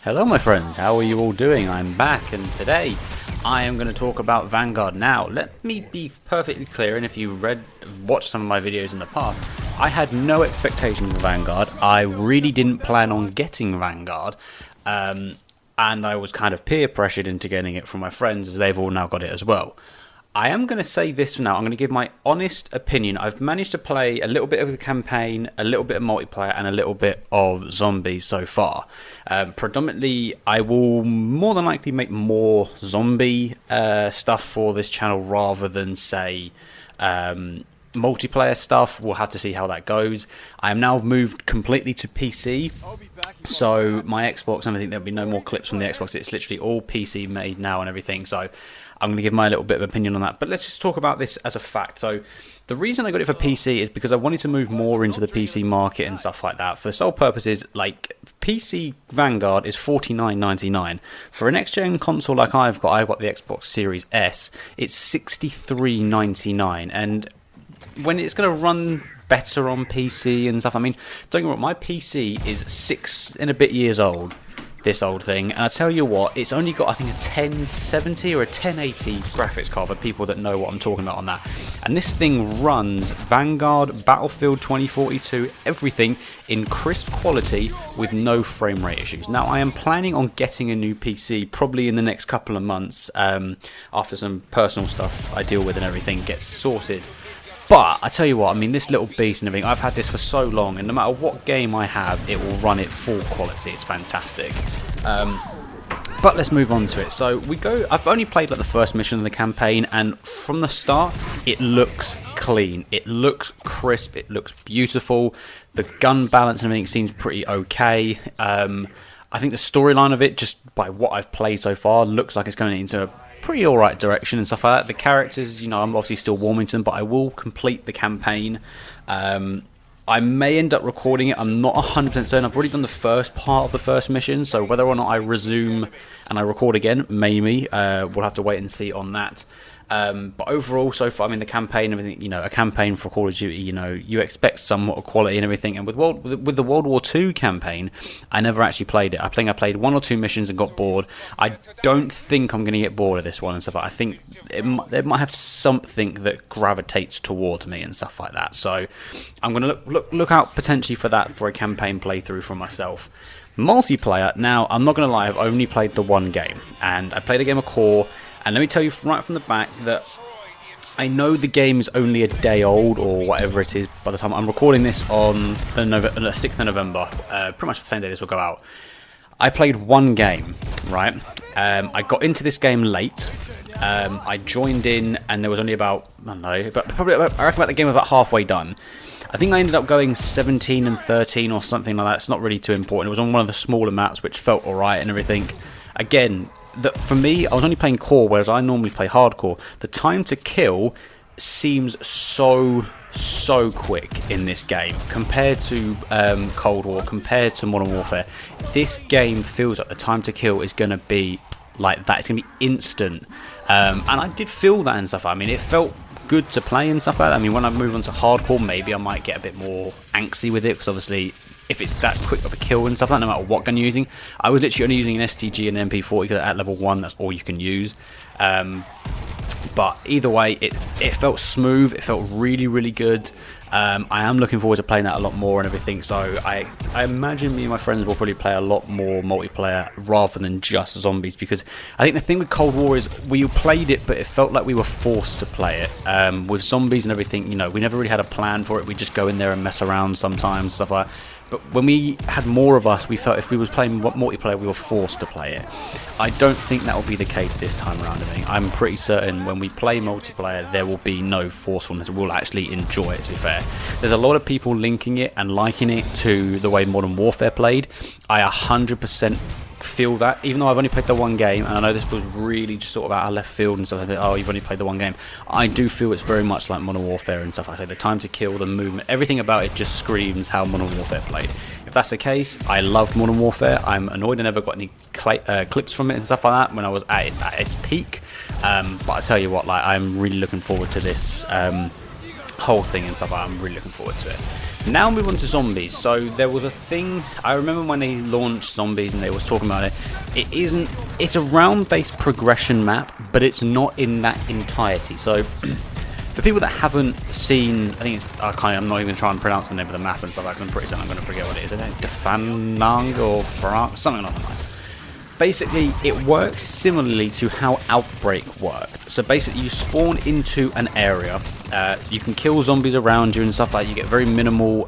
Hello my friends, how are you all doing? I'm back and today I am going to talk about Vanguard. Now, let me be perfectly clear, and if you watched some of my videos in the past, I had no expectations of Vanguard. I really didn't plan on getting Vanguard, and I was kind of peer pressured into getting it from my friends as they've all now got it as well. I am going to say this now. I'm going to give my honest opinion. I've managed to play a little bit of the campaign, a little bit of multiplayer, and a little bit of zombies so far. Predominantly, I will more than likely make more zombie stuff for this channel rather than, say, multiplayer stuff. We'll have to see how that goes. I am now moved completely to PC. So my Xbox, and I think there'll be no more clips from the Xbox. It's literally all PC made now and everything. So I'm going to give my little bit of opinion on that. But let's just talk about this as a fact. So the reason I got it for PC is because I wanted to move more into the PC market and stuff like that. For the sole purposes, like PC Vanguard is $49.99. For a next-gen console like I've got the Xbox Series S, it's $63.99. And when it's going to run better on PC and stuff, I mean, don't get me wrong, my PC is 6 and a bit years old. This old thing, and I tell you what, it's only got I think a 1070 or a 1080 graphics card for people that know what I'm talking about on that. And this thing runs Vanguard, Battlefield 2042, everything in crisp quality with no frame rate issues. Now I am planning on getting a new PC probably in the next couple of months after some personal stuff I deal with and everything gets sorted. But I tell you what, I mean, this little beast and everything, I've had this for so long, and no matter what game I have, it will run it full quality. It's fantastic. But let's move on to it. So I've only played like the first mission of the campaign, and from the start, it looks clean. It looks crisp. It looks beautiful. The gun balance and everything seems pretty okay. I think the storyline of it, just by what I've played so far, looks like it's going into a pretty alright direction and stuff like that. The characters, you know, I'm obviously still warming to them, but I will complete the campaign. I may end up recording it. I'm not 100% certain. I've already done the first part of the first mission, so whether or not I resume and I record again, maybe. We'll have to wait and see on that. But overall, so far, I mean, the campaign, everything, you know, a campaign for Call of Duty, you know, you expect somewhat of quality and everything. And with the World War II campaign, I never actually played it. I think I played 1 or 2 missions and got bored. I don't think I'm going to get bored of this one and stuff. I think it might have something that gravitates towards me and stuff like that. So I'm going to look out potentially for that for a campaign playthrough for myself. Multiplayer, now, I'm not going to lie, I've only played the one game. And I played a game of Core. And let me tell you right from the back that I know the game is only a day old or whatever it is by the time I'm recording this on the 6th of November, pretty much the same day this will go out. I played one game, right? I got into this game late. I joined in and there was only about, I don't know, but probably I reckon about the game was about halfway done. I think I ended up going 17 and 13 or something like that. It's not really too important. It was on one of the smaller maps which felt alright and everything. Again, for me, I was only playing core, whereas I normally play hardcore. The time to kill seems so quick in this game compared to Cold War, compared to Modern Warfare. This game feels like the time to kill is going to be like that. It's going to be instant. And I did feel that and stuff. I mean, it felt good to play and stuff like that. I mean, when I move on to hardcore, maybe I might get a bit more angsty with it, because obviously if it's that quick of a kill and stuff like that, no matter what gun you're using. I was literally only using an STG and an MP40 because at level 1 that's all you can use. But either way, it felt smooth, it felt really good. I am looking forward to playing that a lot more and everything, so I imagine me and my friends will probably play a lot more multiplayer rather than just zombies, because I think the thing with Cold War is we played it, but it felt like we were forced to play it. With zombies and everything, you know, we never really had a plan for it. We just go in there and mess around sometimes, stuff like that. But when we had more of us, we felt if we was playing multiplayer, we were forced to play it. I don't think that will be the case this time around. I mean, I'm pretty certain when we play multiplayer, there will be no forcefulness. We'll actually enjoy it, to be fair. There's a lot of people linking it and liking it to the way Modern Warfare played. I 100% feel that, even though I've only played the one game, and I know this was really just sort of out of left field and stuff like that, oh, you've only played the one game, I do feel it's very much like Modern Warfare and stuff. I say the time to kill, the movement, everything about it just screams how Modern Warfare played. If that's the case, I love Modern Warfare. I'm annoyed I never got any clips from it and stuff like that when I was at its peak, but I tell you what, like, I'm really looking forward to this whole thing and stuff. I'm really looking forward to it. Now move on to zombies. So there was a thing, I remember when they launched zombies and they was talking about it. It's a round-based progression map, but it's not in that entirety. So for people that haven't seen, I think it's, I'm not even trying to pronounce the name of the map and stuff like that, I'm pretty certain I'm going to forget what it is. Is it Defanang or Frank? Something along those lines. Basically, it works similarly to how Outbreak worked. So basically, you spawn into an area. You can kill zombies around you and stuff like that. You get very minimal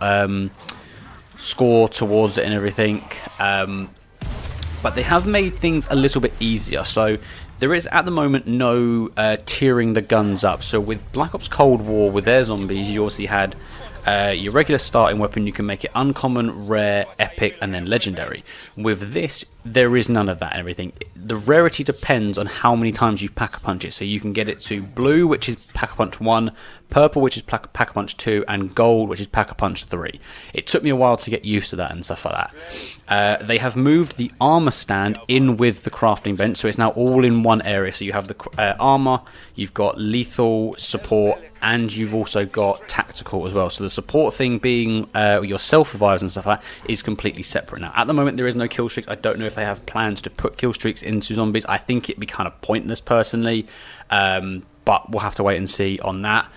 score towards it and everything. But they have made things a little bit easier. So there is, at the moment, no tiering the guns up. So with Black Ops Cold War, with their zombies, you obviously had your regular starting weapon. You can make it uncommon, rare, epic, and then legendary. With this, there is none of that and everything. The rarity depends on how many times you pack-a-punch it. So you can get it to blue, which is pack-a-punch 1, purple, which is pack-a-punch 2, and gold, which is pack-a-punch 3. It took me a while to get used to that and stuff like that. They have moved the armor stand in with the crafting bench, so it's now all in one area. So you have the armor, you've got lethal, support, and you've also got tactical as well. So the support thing being your self-revives and stuff like that is completely separate now. At the moment, there is no kill streaks. I don't know if they have plans to put kill streaks into zombies. I think it'd be kind of pointless personally, but we'll have to wait and see on that.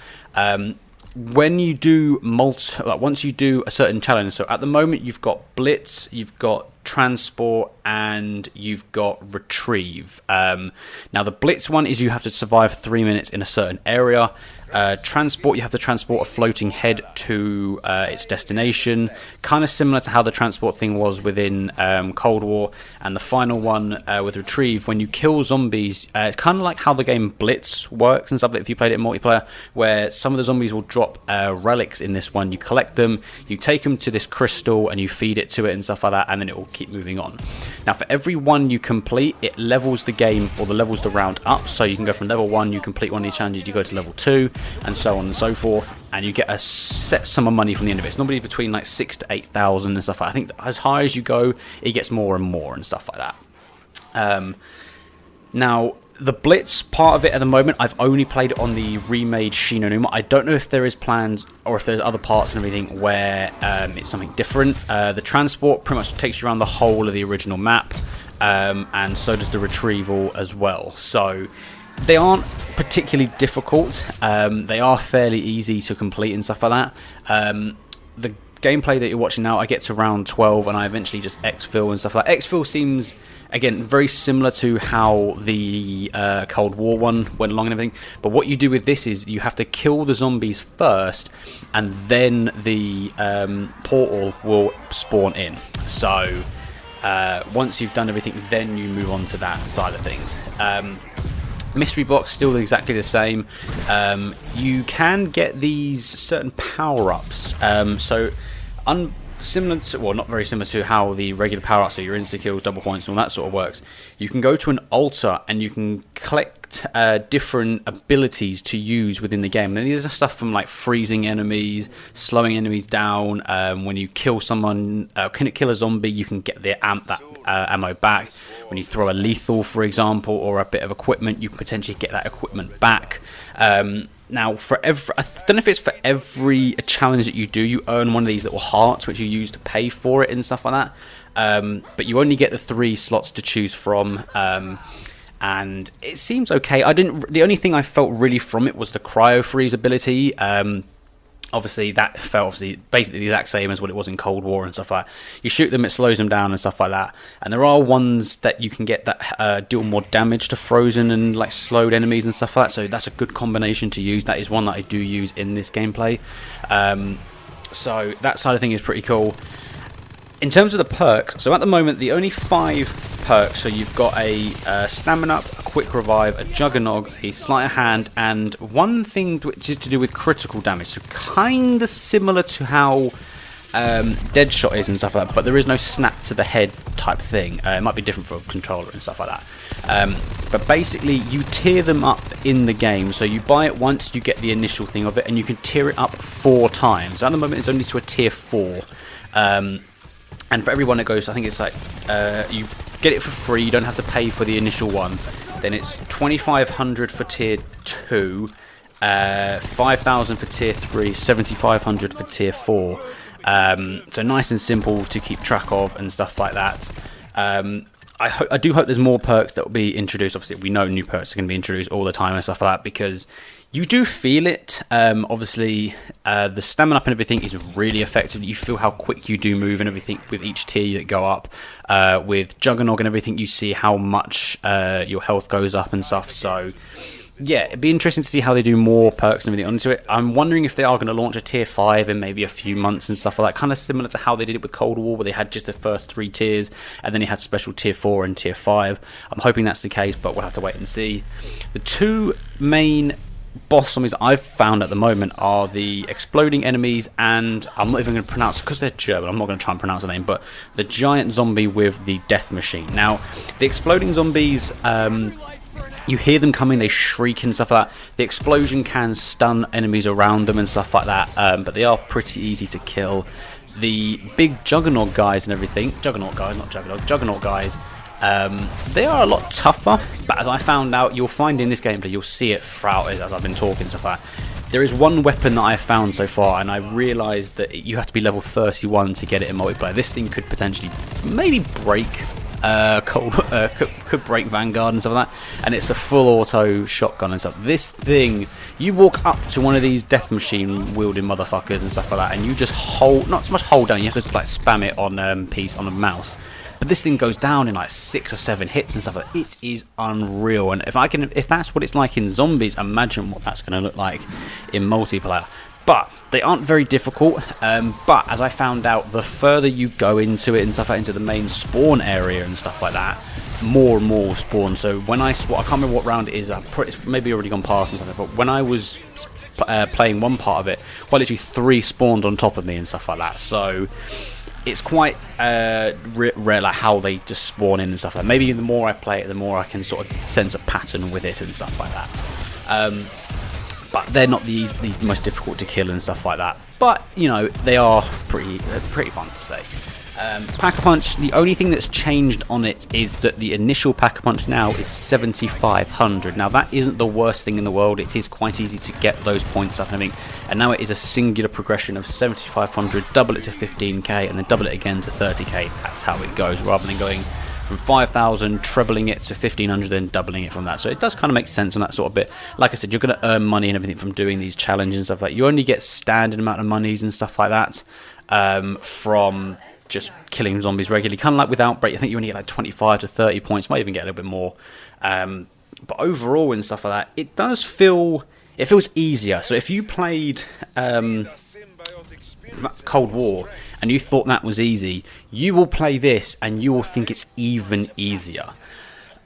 When you do once you do a certain challenge, so at the moment you've got Blitz, you've got Transport, and you've got Retrieve. Now the Blitz one is you have to survive 3 minutes in a certain area. Transport, you have to transport a floating head to its destination, kind of similar to how the transport thing was within Cold War. And the final one with Retrieve, when you kill zombies, it's kind of like how the game Blitz works and stuff, if you played it in multiplayer, where some of the zombies will drop relics in this one. You collect them, you take them to this crystal, and you feed it to it and stuff like that, and then it will keep moving on. Now for every one you complete, it levels the game, or the levels the round up. So you can go from level 1, you complete one of these challenges, you go to level 2, and so on and so forth, and you get a set sum of money from the end of it. It's normally between like 6,000 to 8,000 and stuff like that. I think as high as you go, it gets more and more and stuff like that. Now the Blitz part of it at the moment, I've only played it on the remade Shinonuma. I don't know if there is plans or if there's other parts and everything where it's something different. The Transport pretty much takes you around the whole of the original map, and so does the Retrieval as well. So they aren't particularly difficult. They are fairly easy to complete and stuff like that. The gameplay that you're watching now, I get to round 12 and I eventually just exfil and stuff like that. Exfil seems, again, very similar to how the Cold War one went along and everything. But what you do with this is you have to kill the zombies first, and then the portal will spawn in. So once you've done everything, then you move on to that side of things. Mystery box still exactly the same. You can get these certain power-ups. Similar to, well, not very similar to how the regular power-ups, so your insta-kills, double points, and all that sort of works. You can go to an altar and you can collect different abilities to use within the game. And these are stuff from like freezing enemies, slowing enemies down. When you kill someone, kill a zombie, you can get their ammo back. When you throw a lethal, for example, or a bit of equipment, you can potentially get that equipment back. Now, I don't know if it's for every challenge that you do, you earn one of these little hearts, which you use to pay for it and stuff like that. But you only get the 3 slots to choose from, and it seems okay. The only thing I felt really from it was the cryo freeze ability. Obviously, that felt basically the exact same as what it was in Cold War and stuff like that. You shoot them, it slows them down and stuff like that. And there are ones that you can get that deal more damage to frozen and like slowed enemies and stuff like that. So that's a good combination to use. That is one that I do use in this gameplay. So that side of thing is pretty cool. In terms of the perks, so at the moment the only 5 perks, so you've got a stamina up, a quick revive, a juggernog, a sleight of hand, and one thing which is to do with critical damage. So kind of similar to how Deadshot is and stuff like that, but there is no snap to the head type thing. It might be different for a controller and stuff like that. But basically you tier them up in the game. So you buy it once, you get the initial thing of it, and you can tier it up 4 times. So at the moment it's only to a tier 4. And for everyone it goes, I think it's like, you get it for free, you don't have to pay for the initial one. Then it's 2,500 for tier 2, 5,000 for tier 3, 7,500 for tier 4. So nice and simple to keep track of and stuff like that. I do hope there's more perks that will be introduced. Obviously, we know new perks are going to be introduced all the time and stuff like that, because you do feel it. Obviously, the stamina up and everything is really effective. You feel how quick you do move and everything with each tier that go up. With Juggernog and everything, you see how much your health goes up and stuff. So yeah, it'd be interesting to see how they do more perks and everything onto it. I'm wondering if they are going to launch a tier 5 in maybe a few months and stuff like that, kind of similar to how they did it with Cold War, where they had just the first 3 tiers and then you had special tier 4 and tier 5. I'm hoping that's the case, but we'll have to wait and see. The 2 main boss zombies I've found at the moment are the exploding enemies, and I'm not even going to pronounce it because they're German. I'm not going to try and pronounce the name, but the giant zombie with the death machine. Now, the exploding zombies, you hear them coming, they shriek and stuff like that. The explosion can stun enemies around them and stuff like that, but they are pretty easy to kill. The big Juggernaut guys and everything, Juggernaut guys, they are a lot tougher, but as I found out, you'll find in this gameplay, you'll see it throughout as I've been talking stuff like that. There is one weapon that I have found so far, and I realised that you have to be level 31 to get it in multiplayer. This thing could potentially maybe break could break Vanguard and stuff like that, and it's the full auto shotgun and stuff. This thing, you walk up to one of these death machine wielding motherfuckers and stuff like that, and you just hold, not so much hold down, you have to like spam it on on a mouse. But this thing goes down in like 6 or 7 hits and stuff like that. It is unreal, and if that's what it's like in zombies, imagine what that's going to look like in multiplayer. But they aren't very difficult, but as I found out, the further you go into it and stuff like into the main spawn area and stuff like that, more and more spawn. So when I can't remember what round it is, it's maybe already gone past and stuff, but when I was playing one part of it, well, literally 3 spawned on top of me and stuff like that. So it's quite rare, like how they just spawn in and stuff like that. Maybe the more I play it, the more I can sort of sense a pattern with it and stuff like that. But they're not the most difficult to kill and stuff like that. But, you know, they are pretty fun to say. Pack-a-Punch, the only thing that's changed on it is that the initial Pack-a-Punch now is 7,500. Now, that isn't the worst thing in the world. It is quite easy to get those points up and everything. And now it is a singular progression of 7,500, double it to 15k, and then double it again to 30k. That's how it goes, rather than going from 5,000, trebling it to 1,500, then doubling it from that. So it does kind of make sense on that sort of bit. Like I said, you're going to earn money and everything from doing these challenges and stuff like that. You only get standard amount of monies and stuff like that from just killing zombies regularly. Kind of like with Outbreak, I think you only get like 25 to 30 points, might even get a little bit more. But overall and stuff like that, it does feel, it feels easier. So if you played Cold War and you thought that was easy, you will play this and you will think it's even easier.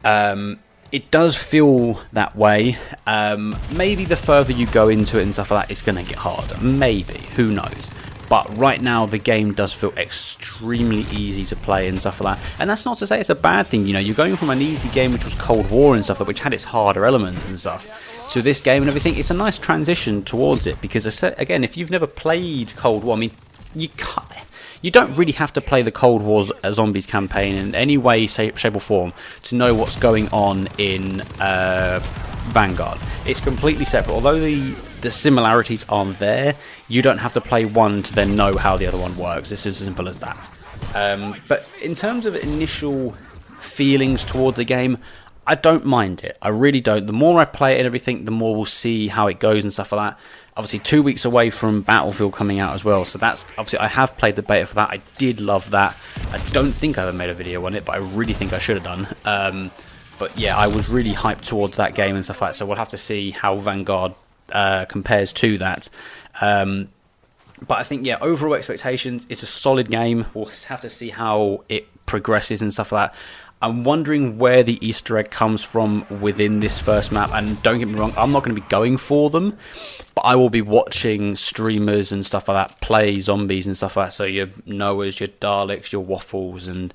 It does feel that way. Maybe the further you go into it and stuff like that, it's going to get harder. Maybe, who knows. But right now the game does feel extremely easy to play and stuff like that. And that's not to say it's a bad thing, you know. You're going from an easy game, which was Cold War and stuff, which had its harder elements and stuff, to this game and everything. It's a nice transition towards it, because again, if you've never played Cold War, I mean, you don't really have to play the Cold War Zombies campaign in any way, shape or form to know what's going on in Vanguard. It's completely separate. Although the similarities are there, you don't have to play one to then know how the other one works. It's as simple as that. But in terms of initial feelings towards the game, I don't mind it. I really don't. The more I play it and everything, the more we'll see how it goes and stuff like that. Obviously, 2 weeks away from Battlefield coming out as well, so that's obviously, I have played the beta for that. I did love that. I don't think I ever made a video on it, but I really think I should have done. But yeah, I was really hyped towards that game and stuff like that, so we'll have to see how Vanguard compares to that. But I think, yeah, overall expectations, it's a solid game. We'll have to see how it progresses and stuff like that. I'm wondering where the Easter egg comes from within this first map, and don't get me wrong, I'm not going to be going for them, but I will be watching streamers and stuff like that play zombies and stuff like that. So your Noahs, your Daleks, your Waffles and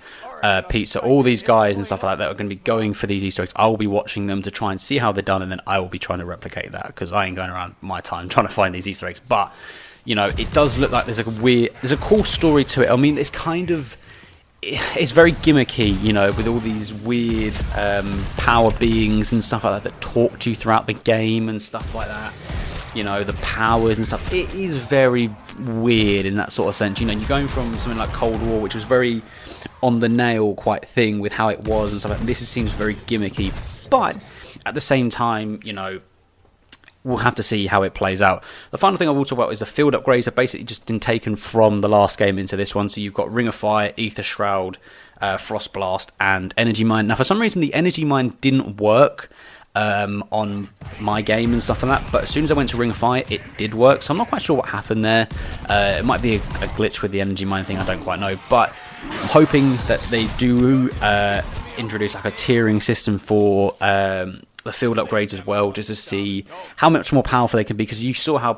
Pizza, all these guys and stuff like that are going to be going for these Easter eggs. I will be watching them to try and see how they're done, and then I will be trying to replicate that, because I ain't going around my time trying to find these Easter eggs. But, you know, it does look like there's a cool story to it. I mean, it's very gimmicky, you know, with all these weird power beings and stuff like that talk to you throughout the game and stuff like that. you know, the powers and stuff. It is very weird in that sort of sense. You know, you're going from something like Cold War, which was very on the nail quite thing with how it was and stuff like that. This seems very gimmicky, but at the same time, you know, we'll have to see how it plays out. The final thing I will talk about is the field upgrades have basically just been taken from the last game into this one. So you've got Ring of Fire, Ether Shroud, Frost Blast, and Energy Mine. Now, for some reason, the Energy Mine didn't work on my game and stuff like that, but as soon as I went to Ring of Fire, it did work. So I'm not quite sure what happened there. It might be a glitch with the Energy Mine thing, I don't quite know, but I'm hoping that they do introduce like a tiering system for the field upgrades as well, just to see how much more powerful they can be, because you saw how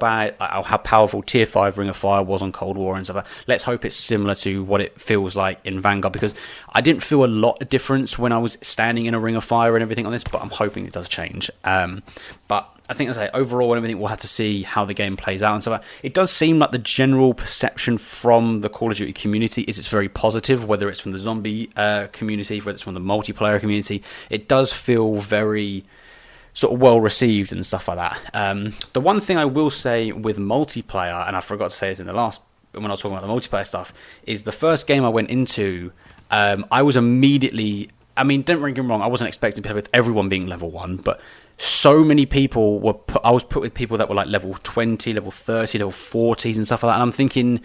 powerful Tier 5 Ring of Fire was on Cold War and stuff like that. Let's hope it's similar to what it feels like in Vanguard, because I didn't feel a lot of difference when I was standing in a Ring of Fire and everything on this, but I'm hoping it does change. But I think, as I say, overall and everything, we'll have to see how the game plays out and stuff like that. It does seem like the general perception from the Call of Duty community is it's very positive, whether it's from the zombie community, whether it's from the multiplayer community. It does feel very sort of well received and stuff like that. The one thing I will say with multiplayer, and I forgot to say this in the last, when I was talking about the multiplayer stuff, is the first game I went into, I was immediately, I mean, don't get me wrong, I wasn't expecting to play with everyone being level 1, but so many people were I was put with people that were like level 20, level 30, level 40s and stuff like that, and I'm thinking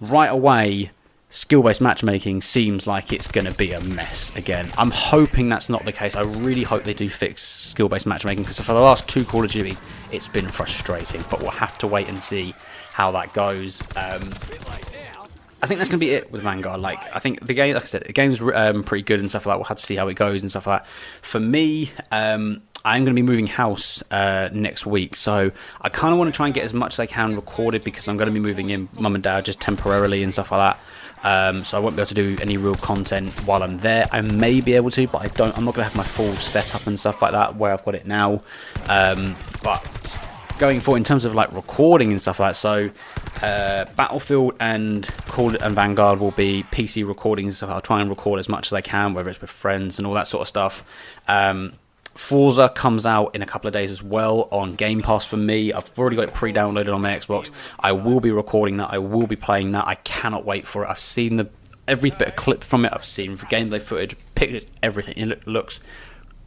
right away, skill-based matchmaking seems like it's going to be a mess again. I'm hoping that's not the case. I really hope they do fix skill-based matchmaking, because for the last 2 Call of Duties, it's been frustrating, but we'll have to wait and see how that goes. I think that's going to be it with Vanguard. Like, I think the game, like I said, the game's pretty good and stuff like that. We'll have to see how it goes and stuff like that. For me, I'm going to be moving house next week, so I kind of want to try and get as much as I can recorded, because I'm going to be moving in mum and dad just temporarily and stuff like that. So I won't be able to do any real content while I'm there. I may be able to, but I'm not going to have my full setup and stuff like that where I've got it now. But going forward in terms of like recording and stuff like that, so Battlefield and Vanguard will be PC recordings and stuff. I'll try and record as much as I can, whether it's with friends and all that sort of stuff. Forza comes out in a couple of days as well on Game Pass for me. I've already got it pre-downloaded on my Xbox. I will be recording that. I will be playing that. I cannot wait for it. I've seen every bit of clip from it. I've seen gameplay footage, pictures, everything. It looks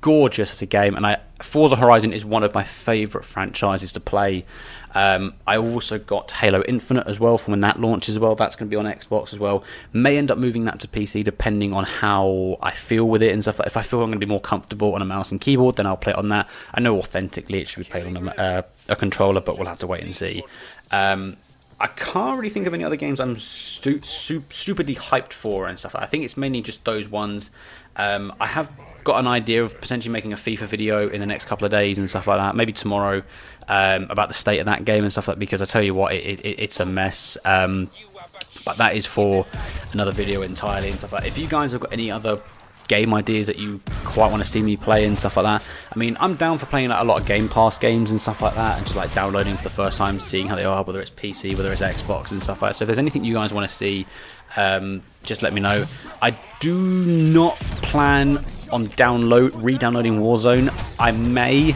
gorgeous as a game, and Forza Horizon is one of my favourite franchises to play. I also got Halo Infinite as well from when that launches as well. That's going to be on Xbox as well. May end up moving that to PC depending on how I feel with it and stuff. If I feel I'm going to be more comfortable on a mouse and keyboard, then I'll play it on that. I know authentically it should be played on a controller, but we'll have to wait and see. I can't really think of any other games I'm stupidly hyped for and stuff. I think it's mainly just those ones. I have got an idea of potentially making a FIFA video in the next couple of days and stuff like that, maybe tomorrow, about the state of that game and stuff like that, because I tell you what, it's a mess. But that is for another video entirely and stuff like that. If you guys have got any other game ideas that you quite want to see me play and stuff like that, I mean, I'm down for playing like a lot of Game Pass games and stuff like that, and just like downloading for the first time, seeing how they are, whether it's PC, whether it's Xbox and stuff like that. So if there's anything you guys want to see, just let me know. I do not plan on re-downloading Warzone. I may,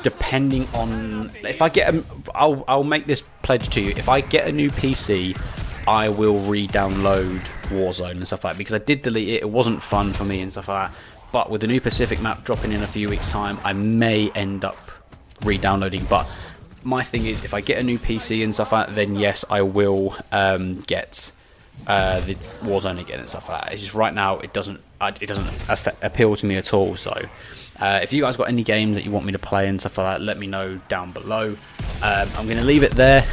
depending on if I get I'll make this pledge to you. If I get a new PC, I will re-download Warzone and stuff like that, because I did delete it. It wasn't fun for me and stuff like that. But with the new Pacific map dropping in a few weeks' time, I may end up re-downloading. But my thing is, if I get a new PC and stuff like that, then yes, I will get the Warzone again and stuff like that. It's just right now it doesn't appeal to me at all. So if you guys got any games that you want me to play and stuff like that, let me know down below. I'm going to leave it there.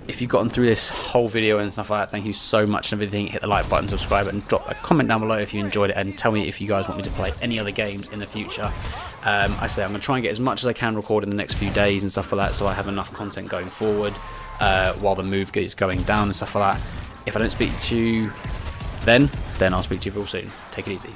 If you've gotten through this whole video and stuff like that, thank you so much and everything. Hit the like button, subscribe, and drop a comment down below if you enjoyed it, and tell me if you guys want me to play any other games in the future. I say I'm going to try and get as much as I can recorded in the next few days and stuff like that, so I have enough content going forward while the move is going down and stuff like that. If I don't speak to you then I'll speak to you real soon. Take it easy.